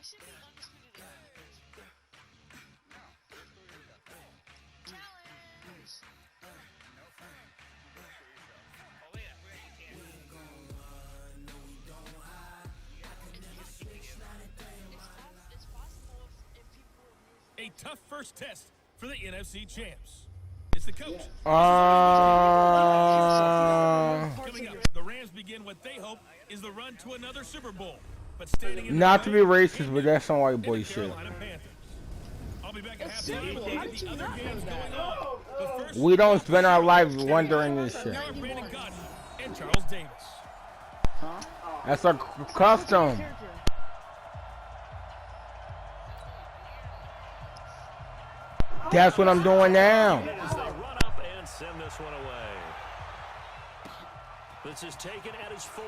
should be undisputed. Challenge. Oh yeah, it's possible if people A tough first test for the NFC champs. It's the coach. Coming up, the Rams begin what they hope is the run to another Super Bowl. But standing in Not to be the way, racist, but that's some white boy the shit. Carolina Panthers. I'll be back at halftime with the other games going on. But first, We don't spend our life wondering this shit. here are Brandon Gaudin and Charles Davis. That's a custom. That's what I'm doing now. As they run up and send this one away. This is taken at his 4.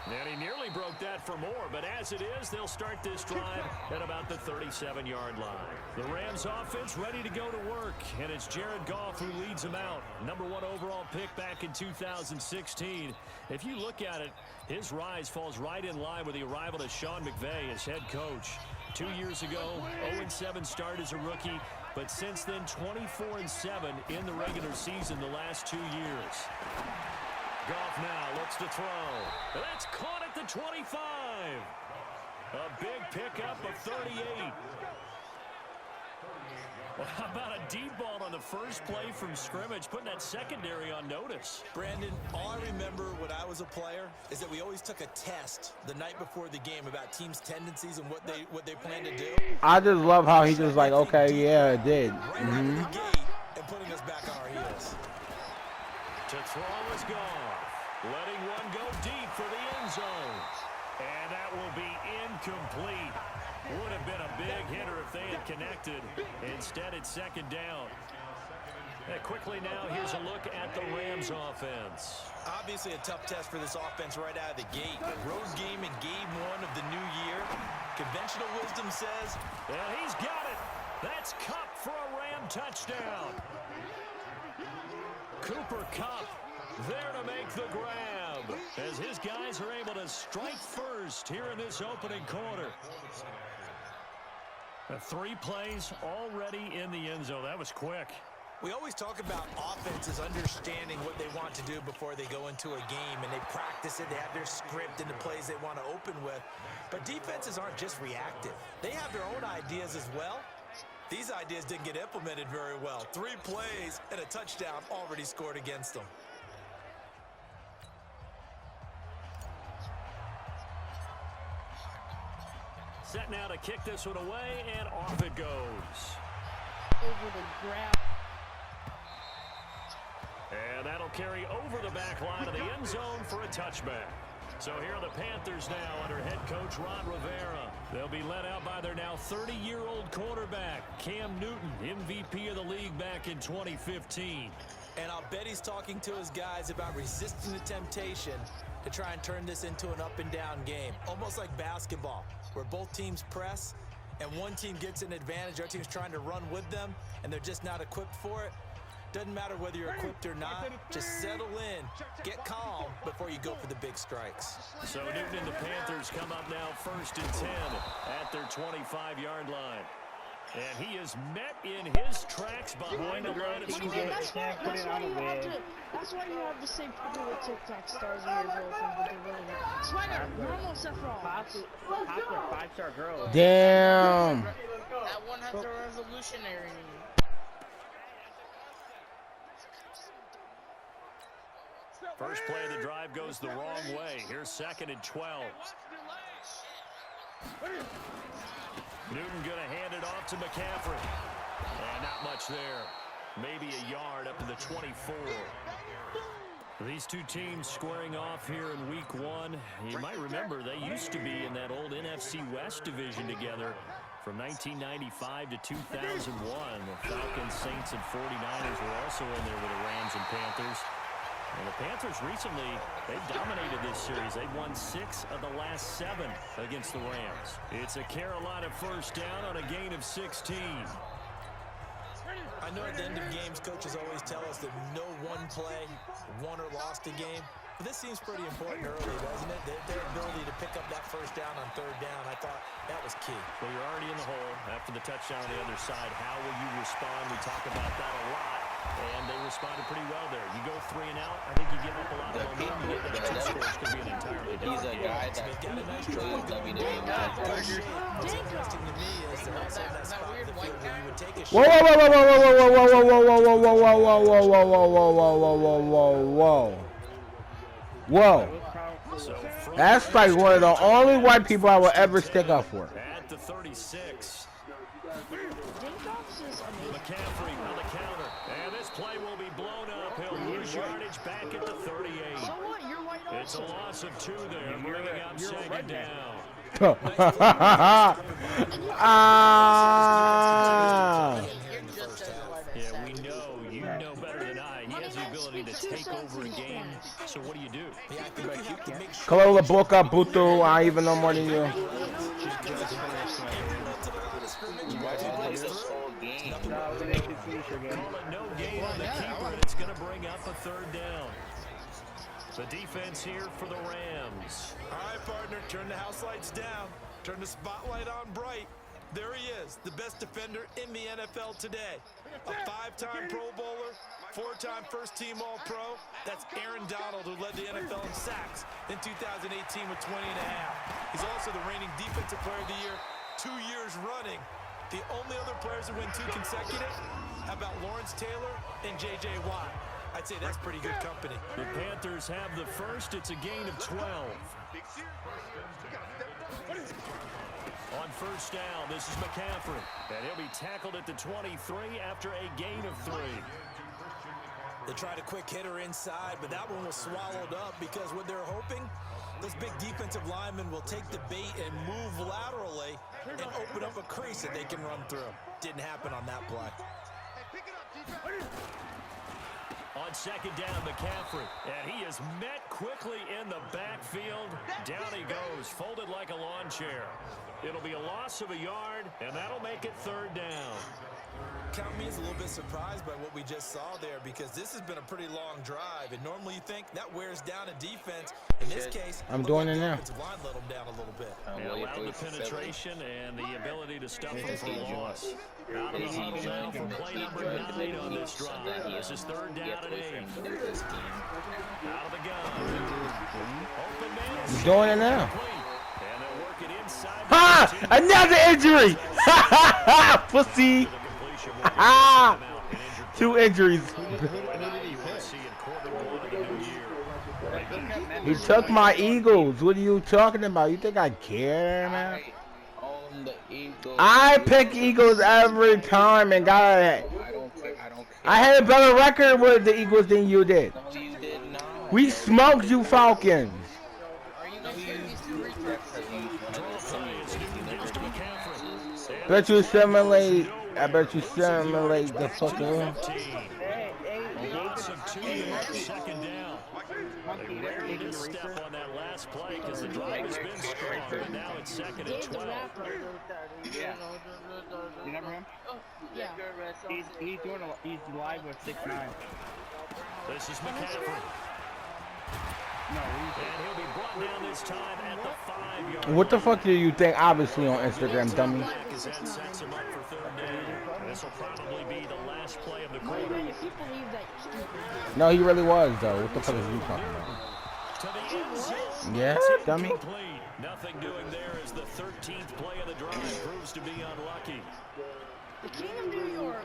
And he nearly broke that for more, but as it is, they'll start this drive at about the 37-yard line. The Rams offense ready to go to work, and it's Jared Goff who leads them out. Number 1 overall pick back in 2016. If you look at it, his rise falls right in line with the arrival of Sean McVay as head coach. 2 years ago, 0-7 start as a rookie, but since then 24-7 in the regular season the last 2 years. Goff now looks to throw. That's caught at the 25. A big pickup of 38. Well, how about a deep ball on the first play from scrimmage, putting that secondary on notice? Brandon, all I remember when I was a player is that we always took a test the night before the game about teams' tendencies and what they plan to do. I just love how he just like, okay, yeah, it did. Right out of the gate and putting us back on our heels. To throw is gone. Letting one go deep for the end zone. And that will be incomplete. Would have been a big hitter if they had connected. Instead, it's second down. Quickly now, here's a look at the Rams offense. Obviously a tough test for this offense right out of the gate. Road game in game 1 of the new year. Conventional wisdom says, and he's got it. That's Kupp for a Ram touchdown. Cooper Kupp there to make the grab as his guys are able to strike first here in this opening quarter. 3 plays already in the end zone. That was quick. we always talk about offenses understanding what they want to do before they go into a game, and they practice it. They have their script and the plays they want to open with. But defenses aren't just reactive. They have their own ideas as well. These ideas didn't get implemented very well. 3 plays and a touchdown already scored against them. Set now to kick this one away, and off it goes. Over the grab. And that'll carry over the back line of the end zone for a touchback. So here are the Panthers now under head coach Ron Rivera. They'll be led out by their now 30-year-old quarterback, Cam Newton, MVP of the league back in 2015. And I'll bet he's talking to his guys about resisting the temptation to try and turn this into an up-and-down game. Almost like basketball, where both teams press, and one team gets an advantage, our team's trying to run with them, and they're just not equipped for it. Doesn't matter whether you're equipped or not, just settle in, get calm before you go for the big strikes. So Newton and the Panthers come up now 1st and 10 at their 25-yard line. And he is met in his tracks behind the line of scrimmage. That's why you have the same people with TikTok stars in your girlfriend, but they're really not. That's why they're normal stuff wrong. Popular 5-star girl. Damn. That one has the revolutionary name. First play of the drive goes the wrong way. Here's 2nd and 12. Newton going to hand it off to McCaffrey. And not much there. Maybe a yard up to the 24. These two teams squaring off here in week 1. You might remember they used to be in that old NFC West division together from 1995 to 2001. The Falcons, Saints, and 49ers were also in there with the Rams and Panthers. And the Panthers recently, they've dominated this series. They've won 6 of the last 7 against the Rams. It's a Carolina first down on a gain of 16. I know at the end of games, coaches always tell us that no one play won or lost a game. This seems pretty important early, doesn't it? Their ability to pick up that first down on third down, I thought that was key. Well, you're already in the hole after the touchdown on the other side. How will you respond? We talk about that a lot, and they responded pretty well there. You go 3 and out, I think you give up a lot of momentum. You get those 2 scores could be an entirely different He's a guy that got a nice plays WWE. What's interesting to me is they're also in that spot in the field where you would take a Whoa, shot. whoa, whoa, whoa, whoa, whoa, whoa, whoa, whoa, whoa, whoa, whoa, whoa, whoa, whoa, whoa, whoa, whoa. Whoa. So That's like one of the only white people I will ever stick up for. at the 36. Dinkoff's is amazing. McCaffrey on the counter. And this play will be blown up. He'll lose yardage back at the 38. So what? You're white It's a also. loss of 2 there, bringing up second down. Yeah, we know. You know better than I. He has the ability to take over a game. So what do you do? Kalola Boca Butu, I even know more than you. Call it no gain on the keeper. It's going to bring up a 3rd down. The defense here for the Rams. All right, partner, turn the house lights down. Turn the spotlight on bright. There he is, the best defender in the NFL today. A 5-time Pro Bowler, 4-time first-team All-Pro. That's Aaron Donald, who led the NFL in sacks in 2018 with 20 and a half. He's also the reigning Defensive Player of the Year 2 years running. The only other players to win 2 consecutive, how about Lawrence Taylor and J.J. Watt? I'd say that's pretty good company. The Panthers have the first. It's a gain of 12. On 1st down, this is McCaffrey. And he'll be tackled at the 23 after a gain of 3. They tried a quick hitter inside, but that one was swallowed up because what they're hoping, those big defensive linemen will take the bait and move laterally and open up a crease that they can run through. Didn't happen on that play. On 2nd down, McCaffrey. And he is met quickly in the backfield. Down he goes, folded like a lawn chair. It'll be a loss of a yard, and that'll make it 3rd down. Count me as a little bit surprised by what we just saw there because this has been a pretty long drive, and normally you think that wears down a defense. In this case, I'm doing it now. the line let them down a little bit. And allowed the penetration and the ability to stuff him for a loss. Out of the huddle now for play number 9 on this drive. This is 3rd down and 8. Out of the gun. Open man. I'm doing it now. And they'll work it inside. Ha! Another injury! Pussy! Ha! 2 injuries. He took my Eagles. What are you talking about? You think I care, man? I pick Eagles every time and got it. I had a better record with the Eagles than you did. We smoked you Falcons. Bet you simulate. I bet you simulate the fucking. Lots of 2 there, 2nd down. They rarely misstep on that last play because the drive has been strong, but now it's 2nd and 12. Yeah. You remember him? Yeah. He's live with 6'9". This is McCaffrey. No, And he'll be brought down this time at the 5-yard. What the fuck do you think? Obviously on Instagram, dummy. As that sets him up for 3rd down. This will probably be the last play of the Wait, quarter. if you believe that, you're stupid. No, he really was though. What the fuck is you talking about? To the end zone. Yeah, It's dummy. incomplete. Nothing doing there as the 13th play of the drive proves to be unlucky. The king of New York.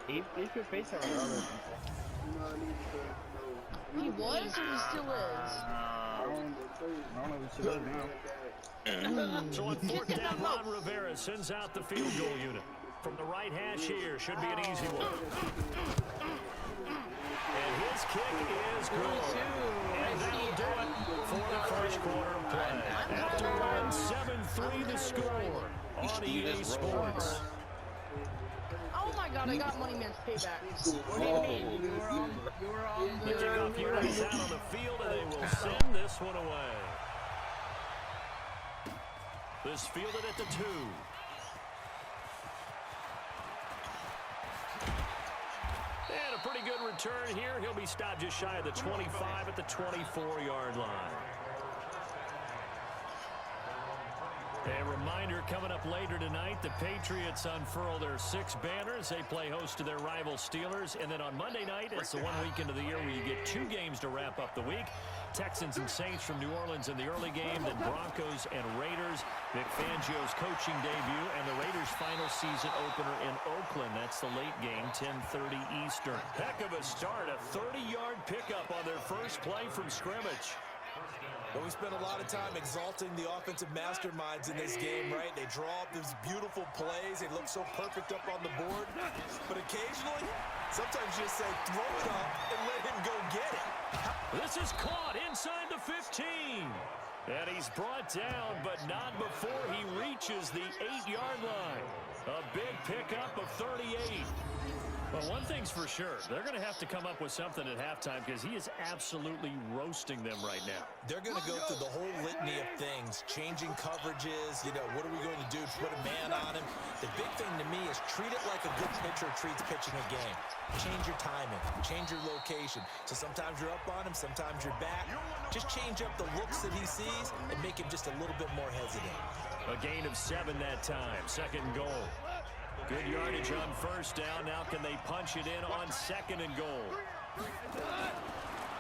he could face our brother. He was, or he still is. I don't know if he still is now. So on 4th down, Ron Rivera sends out the field goal unit. From the right hash here, should be an easy one. And his kick is good. And that'll do it for the first quarter play. After one, 7-3 the score on EA Sports. Oh my god, I got Money Man's payback. What do you mean? You were on The kickoff unit is out on the field, and they will send this one away. This fielded at the 2. And a pretty good return here. He'll be stopped just shy of the 25 at the 24-yard line. A reminder coming up later tonight, the Patriots unfurl their 6 banners. They play host to their rival Steelers. And then on Monday night, it's the 1 weekend of the year where you get 2 games to wrap up the week. Texans and Saints from New Orleans in the early game, then Broncos and Raiders. Vic Fangio's coaching debut and the Raiders' final season opener in Oakland. That's the late game, 10:30 Eastern. Heck of a start, a 30-yard pickup on their first play from scrimmage. Well, we spent a lot of time exalting the offensive masterminds in this game, right? They draw up these beautiful plays. They look so perfect up on the board. But occasionally, sometimes you just say, throw it up and let him go get it. This is caught inside the 15. And he's brought down, but not before he reaches the 8-yard line. A big pickup of 38. Well, one thing's for sure. They're going to have to come up with something at halftime because he is absolutely roasting them right now. They're going to go through the whole litany of things, changing coverages, what are we going to do to put a man on him? The big thing to me is treat it like a good pitcher treats pitching a game. Change your timing, change your location. So sometimes you're up on him, sometimes you're back. Just change up the looks that he sees and make him just a little bit more hesitant. A gain of 7 that time, 2nd and goal. Good yardage on first down. Now can they punch it in on 2nd and goal?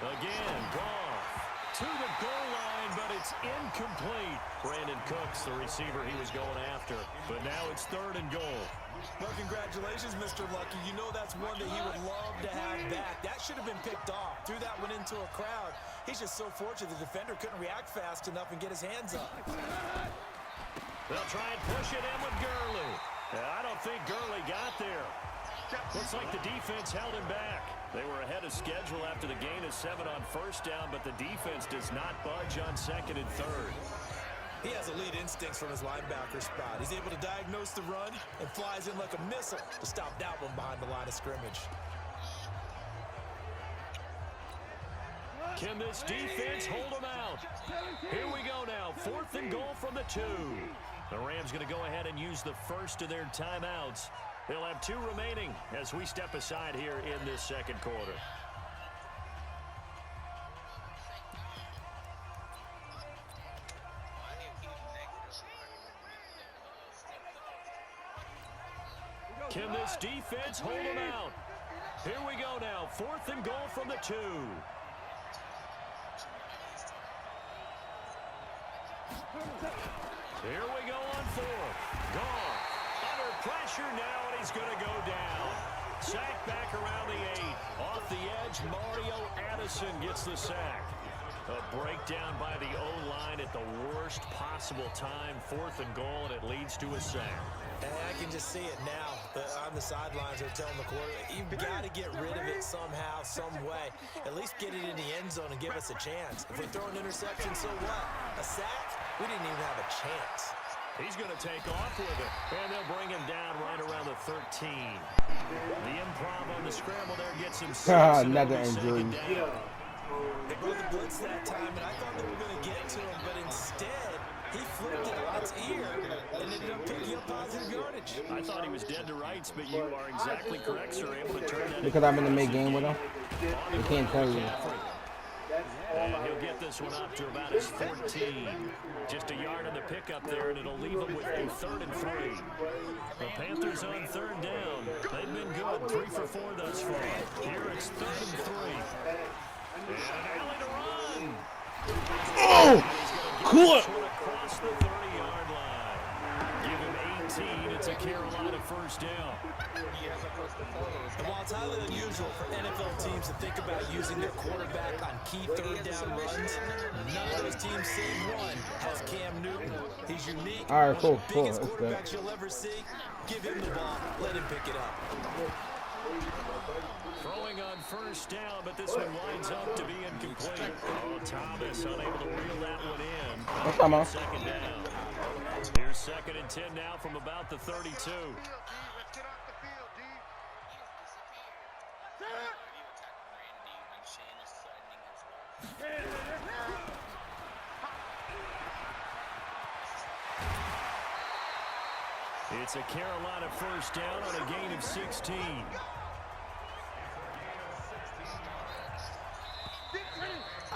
Again, Goff to the goal line, but it's incomplete. Brandon Cooks, the receiver he was going after. But now it's 3rd and goal. Well, congratulations, Mr. Lucky. You know that's one that he would love to have back. That should have been picked off. Threw that one into a crowd. He's just so fortunate the defender couldn't react fast enough and get his hands up. They'll try and push it in with Gurley. I don't think Gurley got there. Looks like the defense held him back. They were ahead of schedule after the gain of 7 on first down, but the defense does not budge on 2nd and 3rd. He has elite instincts from his linebacker spot. He's able to diagnose the run and flies in like a missile to stop that one behind the line of scrimmage. Can this defense hold him out? Here we go now. 4th and goal from the 2. The Rams going to go ahead and use the first of their timeouts. They'll have 2 remaining as we step aside here in this 2nd quarter. Can this defense hold them out? Here we go now. 4th and goal from the 2. Here we go on 4th. Goff under pressure now, and he's going to go down. Sack back around the 8. Off the edge, Mario Addison gets the sack. A breakdown by the O-line at the worst possible time. 4th and goal, and it leads to a sack. And I can just see it now. On the sidelines, they're telling the quarterback, you've got to get rid of it somehow, some way. At least get it in the end zone and give us a chance. If we throw an interception, so what? A sack? We didn't even have a chance. He's going to take off with it, and they'll bring him down right around the 13. The improv on the scramble there gets him 6. Another injury. They brought the blitz that time, and I thought they were going to get to him, but instead, he flipped it on its ear and ended up picking up positive yardage. I thought he was dead to rights, but you are exactly correct, sir. Able to turn that. Because I'm in the mid-game with him. I can't tell you. And he'll get this one up to about his 14. Just a yard on the pickup there, and it'll leave him with a 3rd and 3. The Panthers on 3rd down. They've been good, 3 for 4 thus far. Here it's 3rd and 3. And an alley to run. Oh, cool. Across the 30-yard line. Give him 18. It's a Carolina first down. And while it's highly unusual for NFL teams to think about using their quarterback on key 3rd down runs, none of those teams, save one, has Cam Newton. He's unique. All right, cool, One of the cool. biggest That's quarterbacks you'll ever see. Give him the ball. Let him pick it up. Throwing on first down, but this one winds up to be incomplete. Oh, Thomas unable to reel that one in. Come on. 2nd down. Here's 2nd and 10 now from about the 32. It's a Carolina first down on a gain of 16.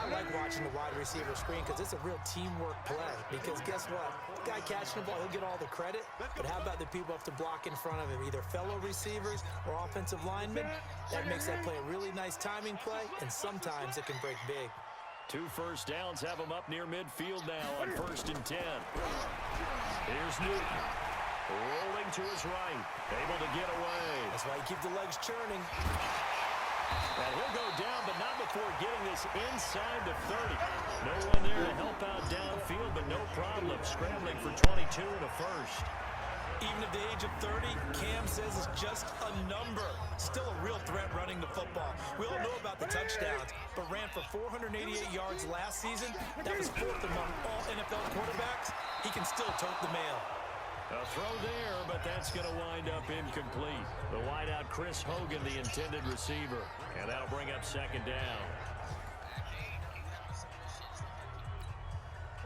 I like watching the wide receiver screen because it's a real teamwork play. Because guess what? The guy catching the ball, he'll get all the credit. But how about the people who have to block in front of him, either fellow receivers or offensive linemen? That makes that play a really nice timing play, and sometimes it can break big. 2 first downs have them up near midfield now on 1st and 10. Here's Newton. Rolling to his right. Able to get away. That's why you keep the legs churning. And he'll go down, but not before getting this inside the 30. No one there to help out downfield, but no problem scrambling for 22 and a first. Even at the age of 30, Cam says it's just a number. Still a real threat running the football. We all know about the touchdowns, but ran for 488 yards last season. That was 4th among all NFL quarterbacks. He can still tote the mail. A throw there, but that's going to wind up incomplete. The wideout, Chris Hogan, the intended receiver. And that'll bring up 2nd down.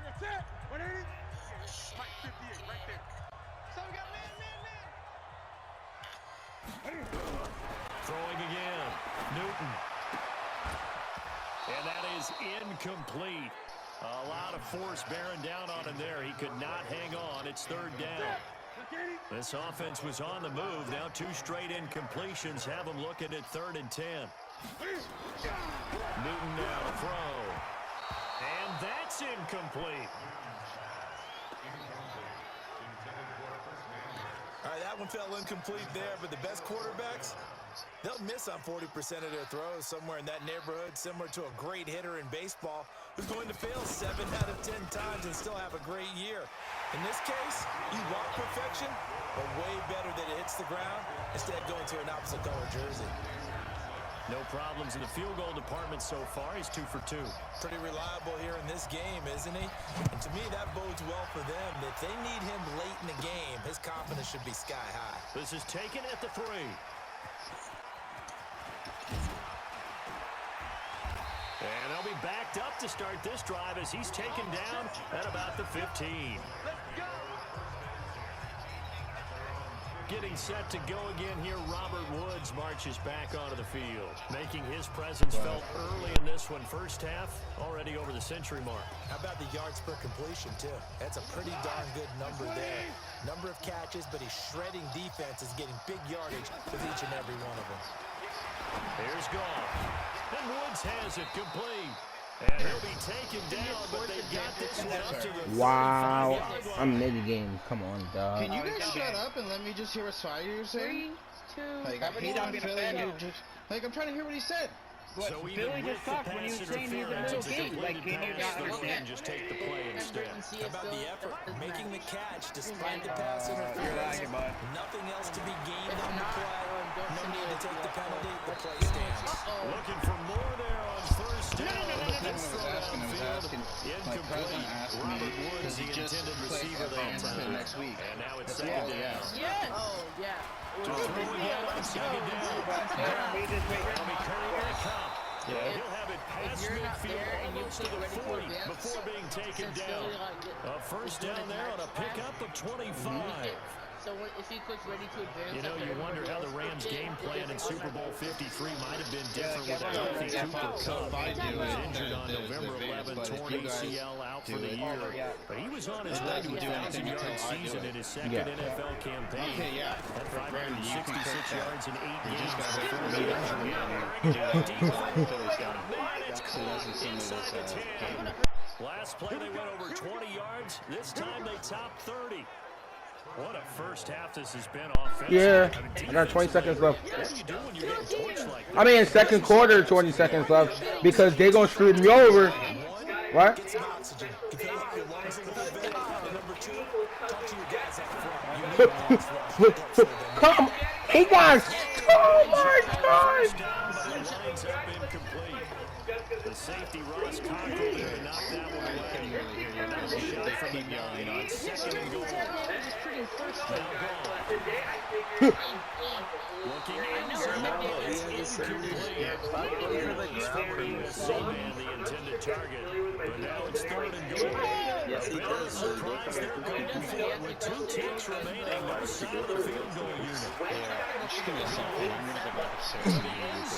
That's it. 180. Mike 58 right there. So we got man. Throwing again. Newton. And that is incomplete. A lot of force bearing down on him there. He could not hang on. It's 3rd down. This offense was on the move. Now 2 straight incompletions have them looking at 3rd and 10. Newton now to throw. And that's incomplete. All right, that one fell incomplete there, but the best quarterbacks, they'll miss on 40% of their throws, somewhere in that neighborhood, similar to a great hitter in baseball who's going to fail 7 out of 10 times and still have a great year. In this case, you want perfection, but way better that it hits the ground instead of going to an opposite color jersey. No problems in the field goal department so far. He's 2 for 2. Pretty reliable here in this game, isn't he? And to me, that bodes well for them. If they need him late in the game, his confidence should be sky high. This is taken at the 3. And they'll be backed up to start this drive as he's taken down at about the 15. Getting set to go again here, Robert Woods marches back onto the field, making his presence felt early in this one. First half, already over the century mark. How about the yards per completion, too? That's a pretty darn good number there. Number of catches, but he's shredding defenses, getting big yardage with each and every one of them. Here's Goff. And Woods has it complete. And he'll be taken down, but they've got this one up to the Wow. I'm mid-game. Come on, dog. Can you guys shut up and let me just hear what Swire saying? 3, 2, Like, I'm trying to hear what he said. So Billy just talked when he was saying he's a middle game. Like, can you not just take the play instead? How about the effort? Making the catch despite the pass interference. Nothing else to be gained on the play. No need to take the penalty. The play stands. Looking for more there on 1st down. Incomplete. Robert Woods, the intended receiver that time. Next week. And now it's 2nd down. Yes! Oh, yeah. To throw again on 2nd down. Tommy Curry will come. Yeah, he'll have it past midfield almost to the 40 before being taken down. A first down there on a pickup of 25. So if he clicks ready to advance, you know, you wonder how the Rams' game plan in Super Bowl 53 might have been different with a healthy Cooper Kupp. He was injured on November 11, torn ACL out for the year. But he was on his way to a 1,000-yard season in his second NFL campaign. Had 566 yards in 8 games before the injury. Last play they went over 20 yards. This time they topped 30. What a first half this has been offensively. Yeah, I got 20 seconds left. What do you do when you're getting torched like that? I mean, second quarter, 20 seconds left because they're going to screw me over. Right? Come, he got so much time. The safety, Ross Cockrell, there knocked that one away. Another shot from the line on 2nd and goal. Looking in zone, it's incomplete. C-man, the intended target, but now it's 3rd and goal. Bit of surprise they're going for it with 2 ticks remaining. No side of the field goal unit.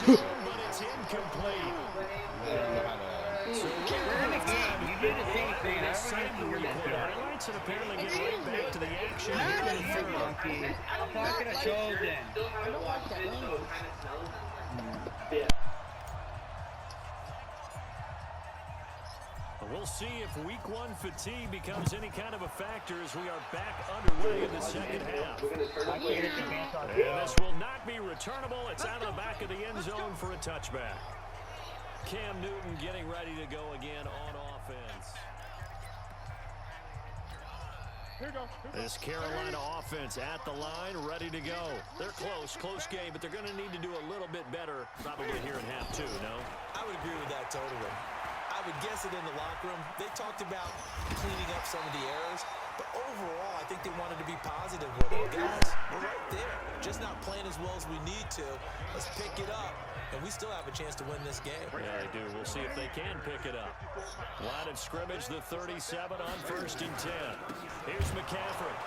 But it's incomplete. So We're in the game. You do the same thing. I save the replay highlights and apparently get right back to the action. Monkey. I'm talking to Sheldon. I don't like that language. We'll see if week 1 fatigue becomes any kind of a factor as we are back underway in the second half. And this will not be returnable. It's out of the back of the end zone for a touchback. Cam Newton getting ready to go again on offense. This Carolina offense at the line, ready to go. They're close game, but they're going to need to do a little bit better probably here in half 2, no? I would agree with that totally. I would guess it in the locker room. They talked about cleaning up some of the errors, but overall, I think they wanted to be positive with it. Guys, we're right there. Just not playing as well as we need to. Let's pick it up, and we still have a chance to win this game. Yeah, they do. We'll see if they can pick it up. Line of scrimmage, the 37 on 1st and 10. Here's McCaffrey.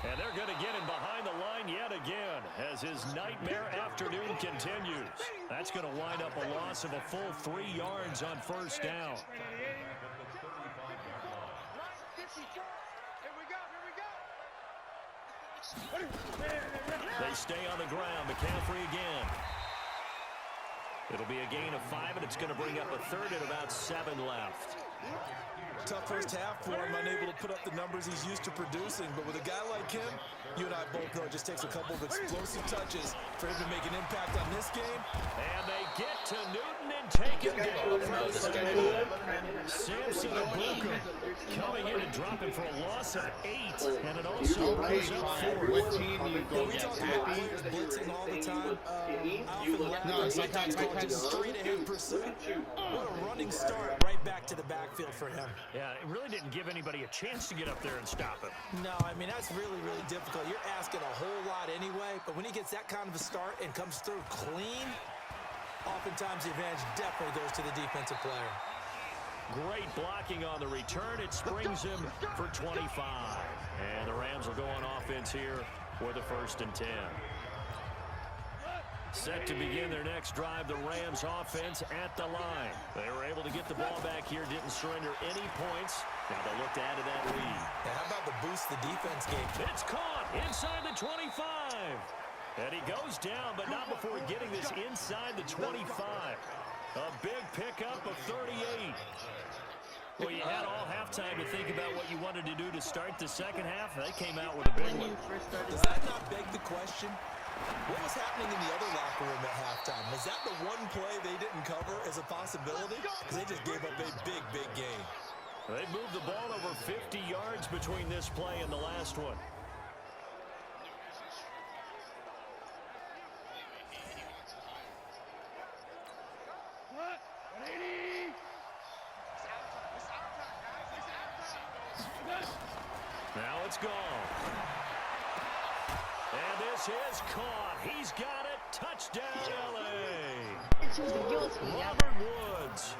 And they're going to get him behind the line yet again as his nightmare afternoon continues. That's going to wind up a loss of a full 3 yards on 1st down. They stay on the ground. McCaffrey again. It'll be a gain of 5, and it's going to bring up a 3rd and about 7 left. Tough first half for him, unable to put up the numbers he's used to producing. But with a guy like him, you and I both know it just takes a couple of explosive touches for him to make an impact on this game. And they get to Newton and take him down for the second. Samson Abuka coming in and dropping for a loss of 8. And it also brings up 4. What team do you go We against? talk about players blitzing all the time. I often laugh and sometimes call it just straight ahead pursuit. What a running start right back to the backfield for him. Yeah, it really didn't give anybody a chance to get up there and stop him. No, I mean, that's really, really difficult. You're asking a whole lot anyway, but when he gets that kind of a start and comes through clean, oftentimes the advantage definitely goes to the defensive player. Great blocking on the return. It springs him for 25. And the Rams will go on offense here for the 1st and 10. Set to begin their next drive, the Rams offense at the line. They were able to get the ball back here, didn't surrender any points. Now they look to add to that lead. Now, how about the boost the defense gave? It's caught inside the 25. And he goes down, but not before getting this inside the 25. A big pickup of 38. Well, you had all halftime to think about what you wanted to do to start the second half. They came out with a big one. Does that not beg the question? What was happening in the other locker room at halftime? Was that the one play they didn't cover as a possibility? Because they just gave up a big, big gain. They moved the ball over 50 yards between this play and the last one. Now it's gone. And this is caught. He's got it. Touchdown, L.A. Robert Woods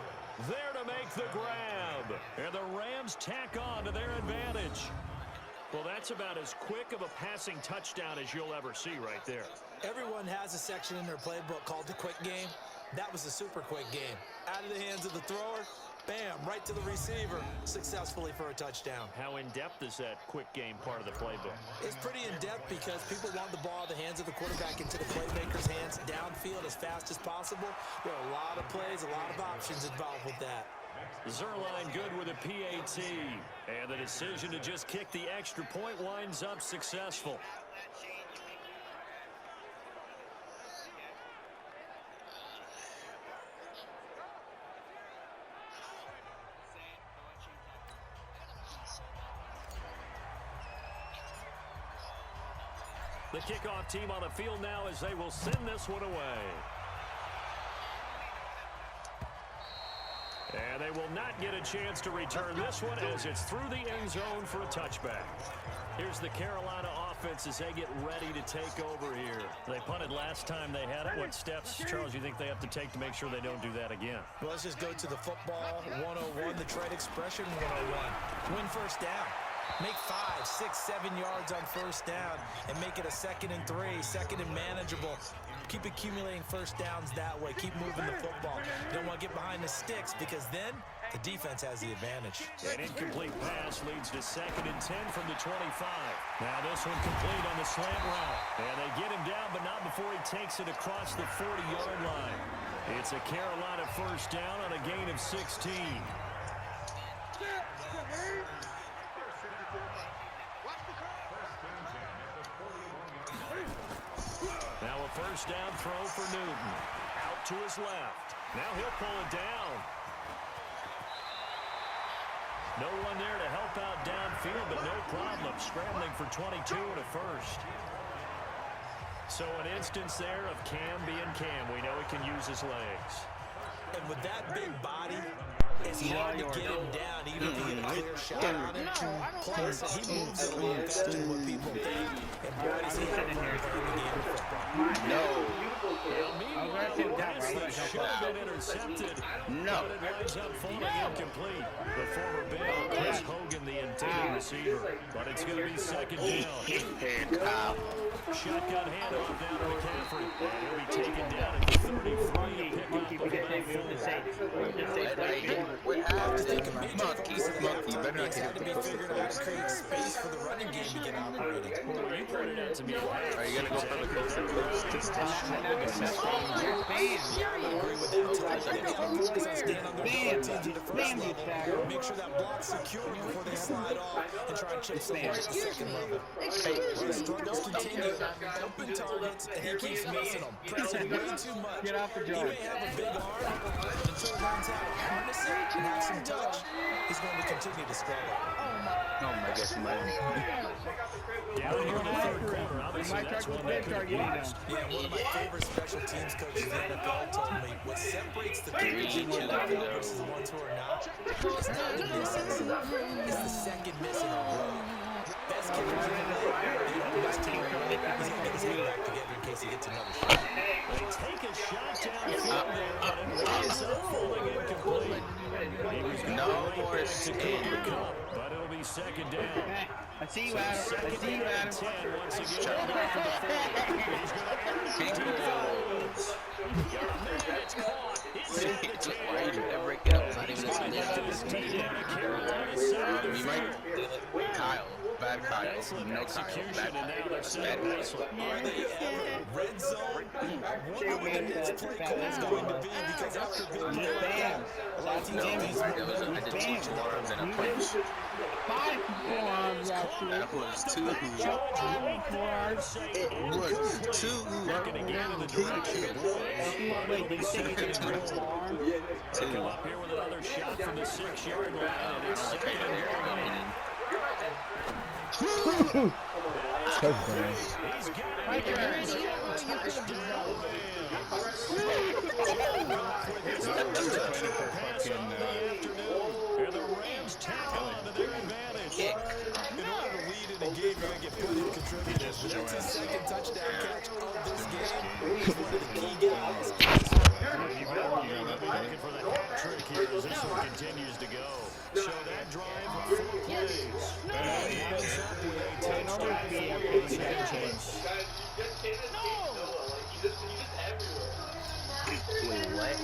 there to make the grab. And the Rams tack on to their advantage. Well, that's about as quick of a passing touchdown as you'll ever see right there. Everyone has a section in their playbook called the quick game. That was a super quick game. Out of the hands of the thrower, bam, right to the receiver, successfully for a touchdown. How in-depth is that quick game part of the playbook? It's pretty in-depth because people want the ball out of the hands of the quarterback into the playmaker's hands downfield as fast as possible. There are a lot of plays, a lot of options involved with that. Zerline good with a PAT. And the decision to just kick the extra point winds up successful. The kickoff team on the field now as they will send this one away. And they will not get a chance to return this one as it's through the end zone for a touchback. Here's the Carolina offense as they get ready to take over here. They punted last time they had it. What steps, Charles, you think they have to take to make sure they don't do that again? Well, let's just go to the football 101, the trade expression 101. Win first down. Make 5, 6, 7 yards on first down and make it a 2nd and 3, 2nd and manageable. Keep accumulating first downs that way. Keep moving the football. You don't want to get behind the sticks because then the defense has the advantage. An incomplete pass leads to 2nd and 10 from the 25. Now this one complete on the slant route. And they get him down, but not before he takes it across the 40-yard line. It's a Carolina first down on a gain of 16. Now a first down throw for Newton. Out to his left. Now he'll pull it down. No one there to help out downfield, but no problem. Scrambling for 22 and a first. So an instance there of Cam being Cam. We know he can use his legs. And with that big body, it's hard to get him down, even if you get a clear shot on him. Plus, he moves it a little faster than what people think. And boy, does he have fun playing the game of football. No. Should have been intercepted. No. But it winds up falling incomplete. The former Bill, Chris Hogan, the intended receiver. But it's going to be 2nd down. Shotgun handoff down to McCaffrey. And he'll be taken down at the 33 to pick up Monkey. Better not have to be figured out to create space for the running game to get operating. Well, you pointed out to me. Are you going to go for the coast? Agree with that. Stand on their teams at the first level. Make sure that block's secure before they slide off and try and chip someone at the second level. The struggles continue. Open targets, and he keeps missing them. Pressing way too much. Get off the He jar. may have a big arm, but until he learns how to harness it and have some touch, he's going to continue to struggle. Oh my gosh, Down here in the third quarter, obviously that's one that could have used. Yeah, one of my favorite special teams coaches in the NFL told me what separates the kickers in the NFL versus the ones who are not is not the misses, it's the second miss in a row. Best kickers in the league, they don't miss too early. He's going to get his head back together in case he gets another shot. They take a shot downfield there, but it winds up falling incomplete. He was going right back to Cooper Kupp, but it'll be 2nd down. I see you, Adam. I see you, Adam. 10 once again. Back from the 40. He's going to add to the fields. It's caught. It's in the 10. Why are you ever break it up? It's not even a team. You might Kyle. Bad Kyle. No Kyle. Bad Kyle. Are they ever? Red zone? I wonder what the next play call is going to be because after big play like that, a lot of teams I did 2 forearms and a punch. 5 forearms, actually. That was 2. It was 2. Looking again in the direction of Royce. It'll be 2nd and goal. Come up here with another shot from the 6-yard line, and it's 2nd and goal. So bad. He's got and the Rams tack on to their advantage. in order to lead in a game, you're going to get plenty of contributors. But that's his second touchdown catch of this game. He's one of the key guys. Looking for the hat trick here as this one continues to go. So that drive, 4 plays. And it ends up with a touchdown for the Saints. Wait, what?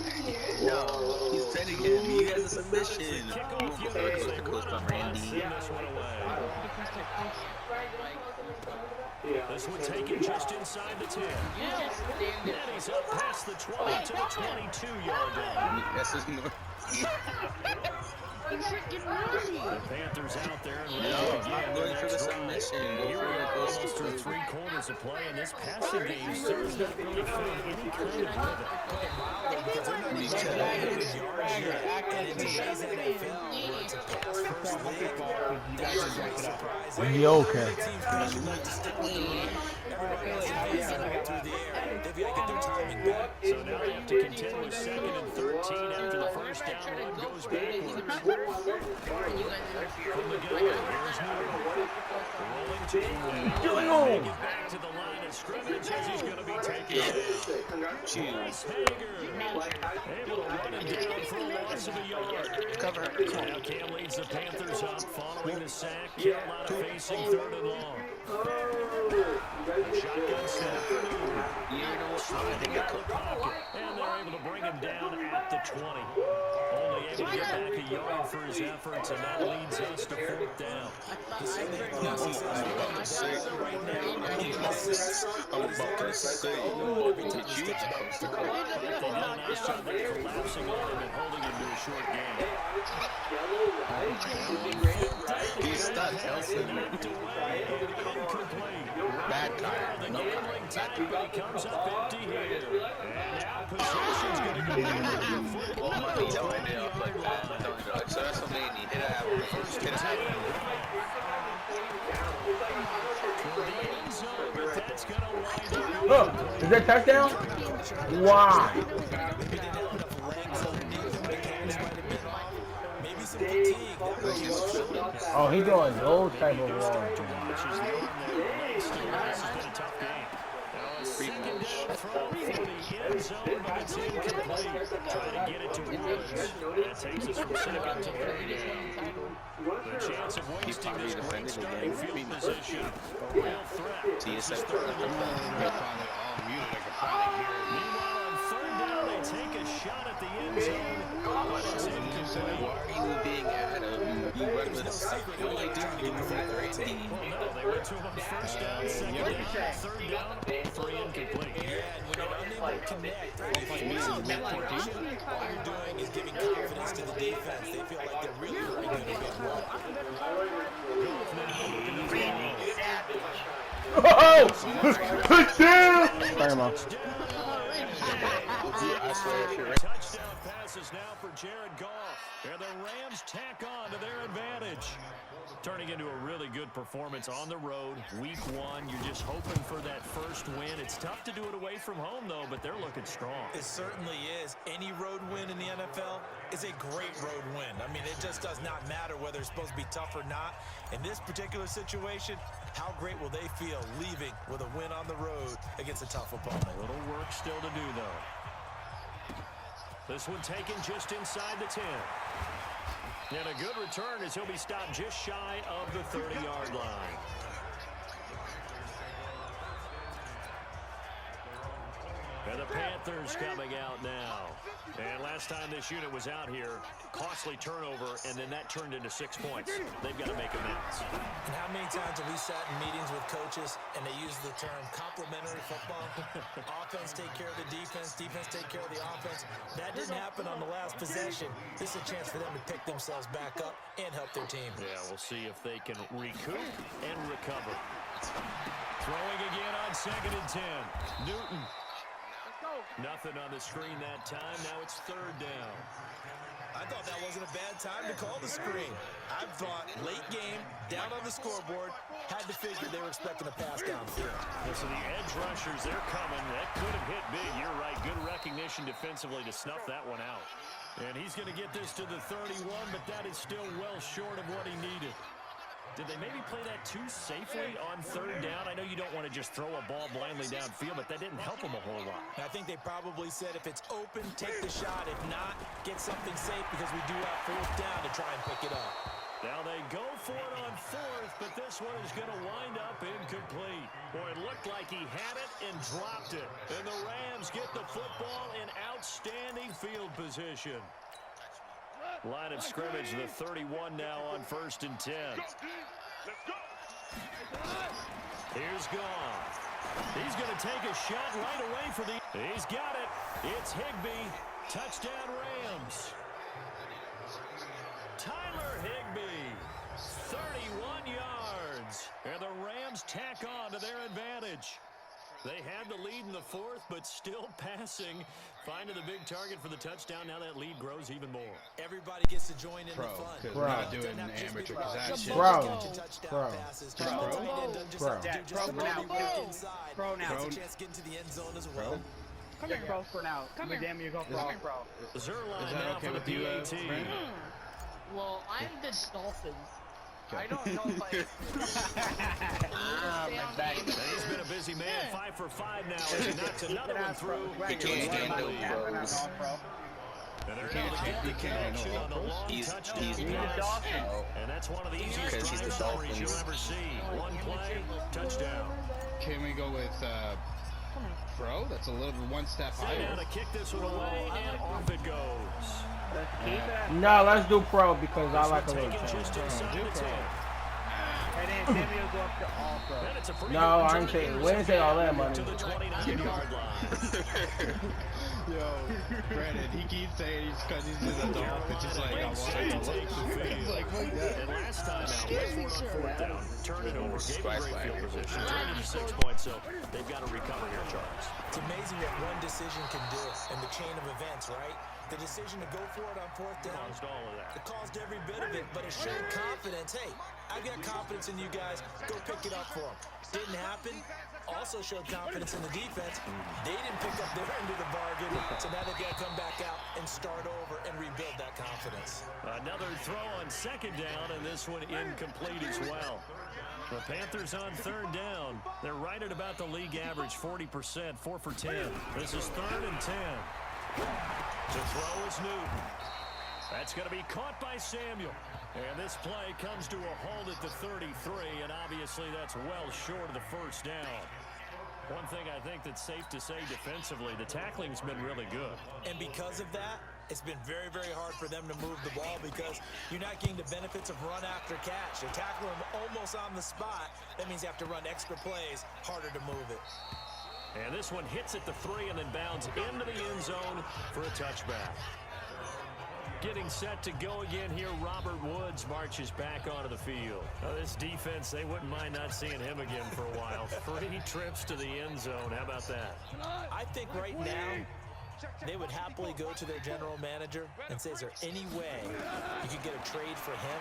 No, he's sending him. You guys a submission. Randy. This one taken just inside the 10. And he's up past the 20 to the 22-yard line. That's his north. The Panthers out there and ready No, again. I'm going for the submission. Here we are almost through 3 quarters of play, and this passing game serves not really found any kind of rhythm. Because they're not even getting yards yet. And in today's NFL, where it's a pass-first league, that's a great surprise. Mediocre. Teams usually like to stick with the run. Everybody else is advancing through the air. They've got to get their timing back. So now they have to contend with 2nd and 13 after the first down run goes backwards. From the gun, here's Newton. Rolling to the line. Get back to the line of scrimmage as he's going to be taken down. Bryce Hager able to run him down for a loss of a yard. Cover. Now Cam leads the Panthers up following the sack. Carolina facing 3rd and long. A shotgun snap for Newton. And they're able to bring him down at the 20. Only able to get back a yard for his efforts, and that leads us to 4th down. I'm about to say. They did a nice job there collapsing on him and holding him to a short game. He's not Nelson. Bad Kyle. No Kyle. But he comes up empty here. And now possession's going to go back to the football. So that's what they need. Hit it out. Oh, is that touchdown? Wow. Oh, he doing those type of runs. Trying to get it to Woods. That takes us from 2nd to 3rd down. The chance of wasting this great starting field position, a real threat. This is 3rd and 1. Meanwhile, on 3rd down, they take a shot at the end zone. But it's incomplete. Why are you being at him? You run with a secret. What are you doing? You get the 13. Well, no, they went to him on 1st down, 2nd down, 3rd down, 3 incomplete. Yeah, and when you're unable to connect, all you're doing is giving confidence to the defense. They feel like they're really going to get well. Oh! Touchdown! Bring him up. Touchdown passes now for Jared Goff. And the Rams tack on to their advantage. Turning into a really good performance on the road. Week 1, you're just hoping for that first win. It's tough to do it away from home, though, but they're looking strong. It certainly is. Any road win in the NFL is a great road win. I mean, it just does not matter whether it's supposed to be tough or not. In this particular situation, how great will they feel leaving with a win on the road against a tough opponent? A little work still to do, though. This one taken just inside the 10. And a good return as he'll be stopped just shy of the 30-yard line. And the Panthers coming out now. And last time this unit was out here, costly turnover, and then that turned into 6 points. They've got to make amends. And how many times have we sat in meetings with coaches and they use the term complementary football? Offense take care of the defense, defense take care of the offense. That didn't happen on the last possession. This is a chance for them to pick themselves back up and help their team. Yeah, we'll see if they can recoup and recover. Throwing again on 2nd and 10. Newton. Nothing on the screen that time. Now it's 3rd down. I thought that wasn't a bad time to call the screen. I thought late game, down on the scoreboard, had to figure they were expecting a pass downfield. Yeah, so the edge rushers, they're coming. That could have hit big. You're right. Good recognition defensively to snuff that one out. And he's going to get this to the 31, but that is still well short of what he needed. Did they maybe play that too safely on 3rd down? I know you don't want to just throw a ball blindly downfield, but that didn't help them a whole lot. I think they probably said if it's open, take the shot. If not, get something safe because we do have 4th down to try and pick it up. Now they go for it on 4th, but this one is going to wind up incomplete. Boy, it looked like he had it and dropped it. And the Rams get the football in outstanding field position. Line of scrimmage, the 31 now on 1st and 10. Here's Goff. He's going to take a shot right away for the... He's got it. It's Higbee. Touchdown Rams. Tyler Higbee. 31 yards. And the Rams tack on to their advantage. They had the lead in the 4th, but still passing. Finding the big target for the touchdown. Now that lead grows even more. Everybody gets to join in the fun. Because we're not doing amateur possession. Bro. Now. It's a chance to get into the end zone as well. Come here, bro, for now. Come here. Damn, you go, bro. Zerline now for the PAT. Well, I'm the Dolphins. I don't know if He's been a busy man, 5 for 5 now as he knocks another one through. He can't handle He's touchdown and that's one of the easiest drive stories you'll ever see. One play, touchdown. Can we go with Come on. Bro, that's a little one step higher. Now to kick this one away, and off it goes. Let's keep it. No, let's do pro because I like a little Taken just inside the 10. And then Samuel go up to all pro. Then it's a pretty No, good I ain't return. saying, we ain't saying all that money. To the 29-yard line. Yo, Brandon, he keeps saying he's because he's in the dark. It's just like, I want to to take the field. It's like, fuck that. And last time out, went for it on fourth down, turned it over, gave a Splash great field flag. position, turned into 6 points, so they've got to recover here, Charles. It's amazing what one decision can do in the chain of events, right? The decision to go for it on fourth down. Caused all of that. It caused every bit of it, but it showed confidence. Hey, I've got confidence in you guys. Go pick it up for them. Didn't happen. Also showed confidence in the defense. They didn't pick up their end of the bargain, so now they've got to come back out and start over and rebuild that confidence. Another throw on second down, and this one incomplete as well. The Panthers on third down. They're right at about the league average, 40%, 4 for 10. This is 3rd and 10. The throw is Newton. That's going to be caught by Samuel. And this play comes to a halt at the 33, and obviously that's well short of the first down. One thing I think that's safe to say defensively, the tackling's been really good. And because of that, it's been very, very hard for them to move the ball because you're not getting the benefits of run after catch. They're tackling them almost on the spot. That means you have to run extra plays, harder to move it. And this one hits at the 3 and then bounds into the end zone for a touchback. Getting set to go again here, Robert Woods marches back onto the field. Now, this defense, they wouldn't mind not seeing him again for a while. 3 trips to the end zone. How about that? I think right now they would happily go to their general manager and say, is there any way you could get a trade for him?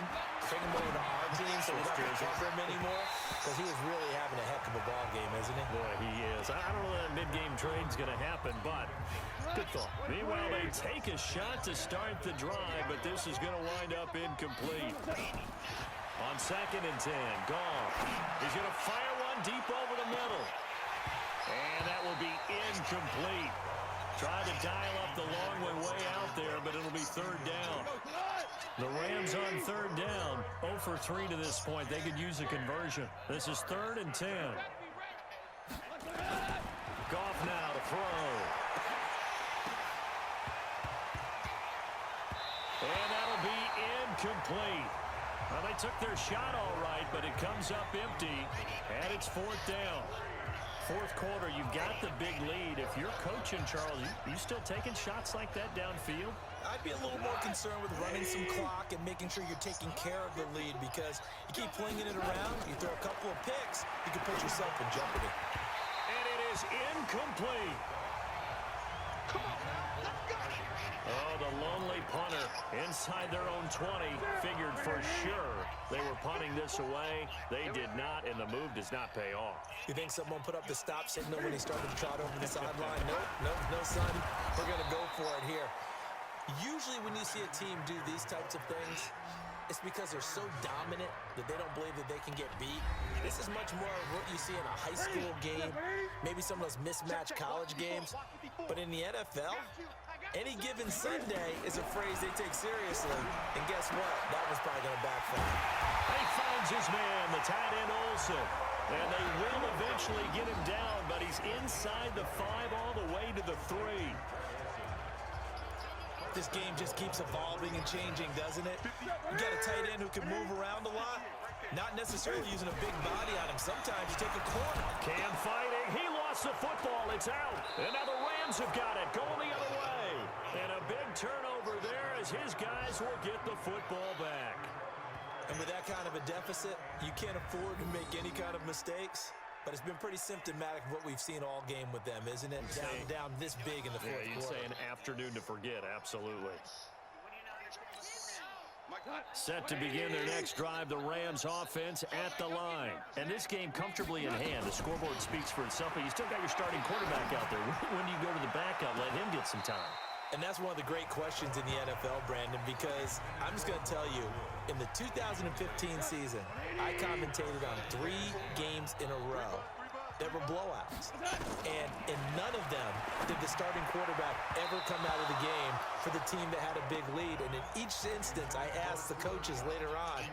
Bring him over to our team so we don't have to cover him anymore? Because he was really having a heck of a ball game, isn't he? Boy, he is. I don't know that mid-game trade's going to happen, but good thought. Meanwhile, they take a shot to start the drive, but this is going to wind up incomplete. On 2nd and 10, Goff. He's going to fire one deep over the middle. And that will be incomplete. Tried to dial up the long way out there, but it'll be 3rd down. The Rams on 3rd down, 0 for 3 to this point. They could use a conversion. This is 3rd and 10. Goff now to throw. And that'll be incomplete. Well, they took their shot all right, but it comes up empty, and it's 4th down. 4th quarter, you've got the big lead. If you're coaching, Charles, you still taking shots like that downfield? I'd be a little more concerned with running some clock and making sure you're taking care of the lead because you keep flinging it around, you throw a couple of picks, you can put yourself in jeopardy. And it is incomplete. Oh, the lonely punter inside their own 20 figured for sure they were punting this away. They did not, and the move does not pay off. You think someone put up the stop signal when he started to trot over the sideline? Nope, no, son. We're going to go for it here. Usually when you see a team do these types of things, it's because they're so dominant that they don't believe that they can get beat. This is much more of what you see in a high school game, maybe some of those mismatched college games. But in the NFL, any given Sunday is a phrase they take seriously. And guess what? That was probably going to backfire. He finds his man, the tight end Olsen. And they will eventually get him down, but he's inside the 5 all the way to the 3. This game just keeps evolving and changing, doesn't it? You got a tight end who can move around a lot. Not necessarily using a big body on him. Sometimes you take a corner. Cam fighting. He lost the football. It's out. And now the Rams have got it. Going the other way. And a big turnover there as his guys will get the football back. And with that kind of a deficit, you can't afford to make any kind of mistakes. But it's been pretty symptomatic of what we've seen all game with them, isn't it? Down this big in the fourth quarter. You'd say an afternoon to forget. Absolutely. Set to begin their next drive, the Rams offense at the line. And this game comfortably in hand. The scoreboard speaks for itself, but you still got your starting quarterback out there. When do you go to the backup? Let him get some time. And that's one of the great questions in the NFL, Brandon, because I'm just going to tell you, in the 2015 season, I commentated on 3 games in a row there were blowouts. And in none of them did the starting quarterback ever come out of the game for the team that had a big lead. And in each instance, I asked the coaches later on,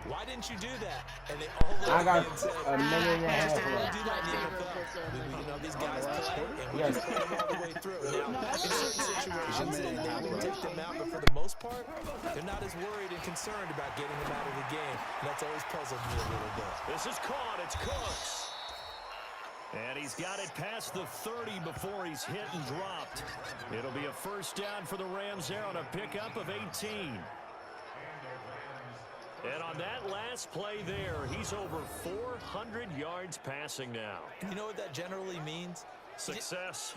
why didn't you do that? And they all looked at me and said, a minute and a half we don't do that in the NFL. These guys play, and we just play them all the way through. Now, in certain situations, they will take them out, but for the most part, they're not as worried and concerned about getting them out of the game. And that's always puzzled me a little bit. This is caught. It's Cooks. And he's got it past the 30 before he's hit and dropped. It'll be a first down for the Rams there on a pickup of 18. And on that last play there, he's over 400 yards passing now. You know what that generally means? Success.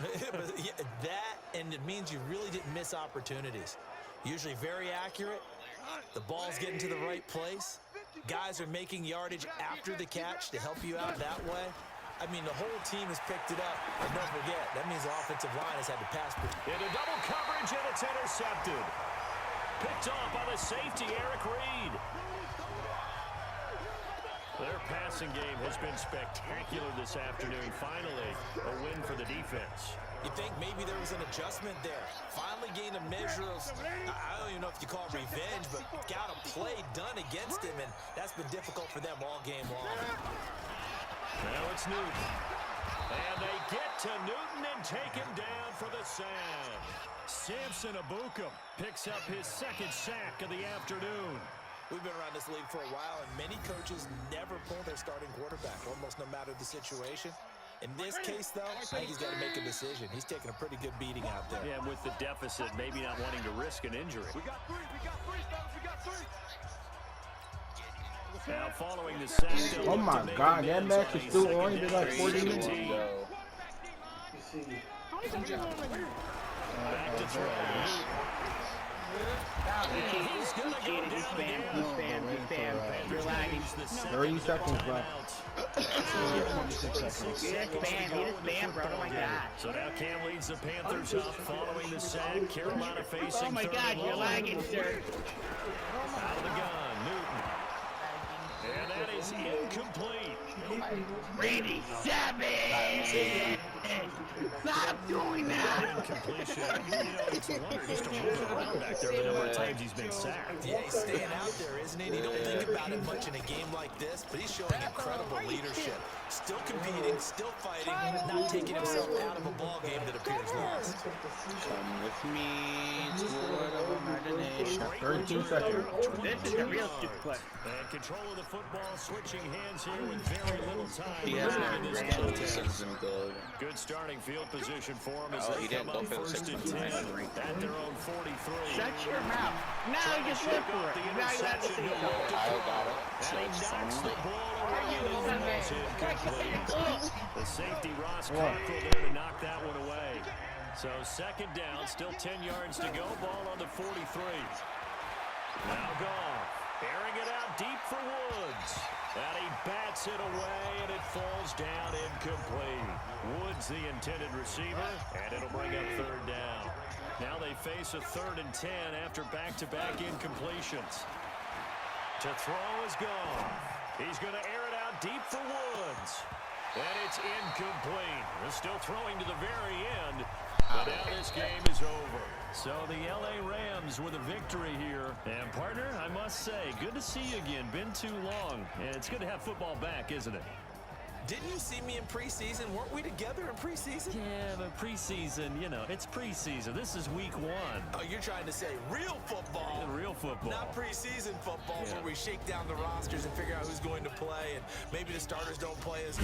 That, and it means you really didn't miss opportunities. Usually very accurate. The ball's getting to the right place. Guys are making yardage after the catch to help you out that way. I mean, the whole team has picked it up. And don't forget, that means the offensive line has had to pass. Into double coverage, and it's intercepted. Picked off by the safety, Eric Reed. Their passing game has been spectacular this afternoon. Finally, a win for the defense. You think maybe there was an adjustment there. Finally gained a measure of, I don't even know if you call it revenge, but got a play done against him, and that's been difficult for them all game long. Now it's Newton. And they get to Newton and take him down for the sack. Samson Abukum picks up his second sack of the afternoon. We've been around this league for a while, and many coaches never pull their starting quarterback, almost no matter the situation. In this case, though, I think he's got to make a decision. He's taking a pretty good beating out there. Yeah, with the deficit, maybe not wanting to risk an injury. We got three, fellas, we got three. Now following the sack. Oh my God, that match is still on. They got 40 minutes. Back to throw. He's gonna go down again. You're lagging. 30 seconds left. Bro. Oh my God. So now Cam leads the Panthers up following the sack. Carolina facing. Oh my God, you're lagging, sir. Out of the gun, Newton. And that is incomplete. Randy Savage! Stop doing that! Incompletion. It's a wonder just to move around back there the number of times he's been sacked. Yeah, he's staying out there, isn't he? You don't think about it much in a game like this, but he's showing incredible leadership. Still competing, still fighting, not taking himself out of a ball game that appears lost. Come with me to the imagination. 13 seconds. This is a real stupid play. And control of the football, switching hands here with very little time. He has no Good starting field position for him as Oh, they he come didn't go up for the first and 16. 10 at their own 43. Shut your mouth. Now you just live for it. Now you have to see it. I got it. And he knocks the ball away and it's incomplete. The safety, Ross Cockrell, there to knock that one away. So second down, still 10 yards to go. Ball on the 43. Now Goff, airing it out deep for Woods. And he bats it away, and it falls down incomplete. Woods, the intended receiver, and it'll bring up third down. Now they face a 3rd and 10 after back-to-back incompletions. To throw is Goff. He's going to air it out deep for Woods. And it's incomplete. They're still throwing to the very end. But now this game is over. So the LA Rams with a victory here. And partner, I must say, good to see you again. Been too long. And it's good to have football back, isn't it? Didn't you see me in preseason? Weren't we together in preseason? Yeah, but preseason, you know, it's preseason. This is week 1. Oh, you're trying to say real football. Yeah, real football. Not preseason football where we shake down the rosters and figure out who's going to play, and maybe the starters don't play as